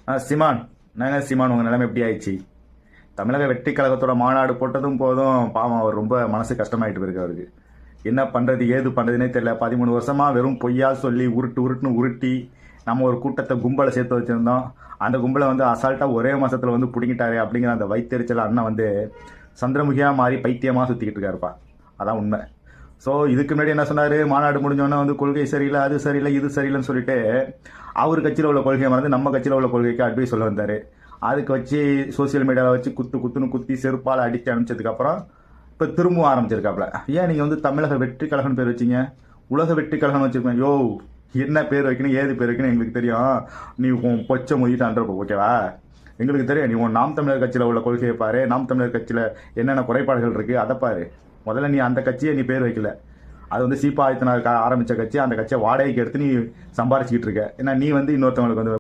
சிமான், நாங்கள் சிமான், உங்கள் நிலைமை எப்படி ஆயிடுச்சு? தமிழக வெற்றி கழகத்தோட மாநாடு போட்டதும் போதும் பாவம் அவர் ரொம்ப மனசு கஷ்டமாயிட்டு இருக்கு அவருக்கு. என்ன பண்ணுறது ஏது பண்ணுறதுனே தெரியல. 13 வருஷமாக வெறும் பொய்யா சொல்லி உருட்டுன்னு உருட்டி நம்ம ஒரு கூட்டத்தை கும்பலை சேர்த்து வச்சுருந்தோம். அந்த கும்பலை வந்து அசால்ட்டாக ஒரே மாதத்தில் வந்து பிடிங்கிட்டாரு அப்படிங்கிற அந்த வைத்தறிச்சல் அண்ணன் வந்து சந்திரமுகியாக மாறி பைத்தியமாக சுற்றிக்கிட்டு இருக்காருப்பா. அதான் உண்மை. ஸோ இதுக்கு முன்னாடி என்ன சொன்னார், மாநாடு முடிஞ்சோன்னா வந்து கொள்கை சரியில்லை, அது சரியில்லை, இது சரியில்லைன்னு சொல்லிட்டு அவர் கட்சியில் உள்ள கொள்கையை மறந்து நம்ம கட்சியில் உள்ள கொள்கைக்கு அட்வைஸ் சொல்ல வந்தார். அதுக்கு வச்சு சோசியல் மீடியாவில் வச்சு குத்துன்னு குத்தி செருப்பால் அடித்து அனுப்பிச்சதுக்கப்புறம் இப்போ திரும்ப ஆரம்பிச்சிருக்காப்புல. ஏன் நீங்கள் வந்து தமிழக வெற்றி கழகம் பேர் வச்சிங்க, உலக வெற்றி கழகம் வச்சுருக்கேன். யோ, என்ன பேர் வைக்கணும் ஏது பேர் வைக்கணும் எங்களுக்கு தெரியும். நீ உன் பொச்சை மொழிட்டு அன்றப்போ ஓகேவா? எங்களுக்கு தெரியும். நீ உன் நாம் தமிழர் கட்சியில் உள்ள கொள்கையை பாரு, நாம் தமிழர் கட்சியில் என்னென்ன குறைபாடுகள் இருக்குது அதை பாரு. முதல்ல நீ அந்த கட்சியை நீ பேர் வைக்கல. அது வந்து சீப்பா ஆதித்தனார் ஆரம்பித்த கட்சி. அந்த கட்சியை வாடகைக்கு எடுத்து நீ சம்பாரிச்சிக்கிட்டு இருக்க. ஏன்னா நீ வந்து இன்னொருத்தவங்களுக்கு வந்து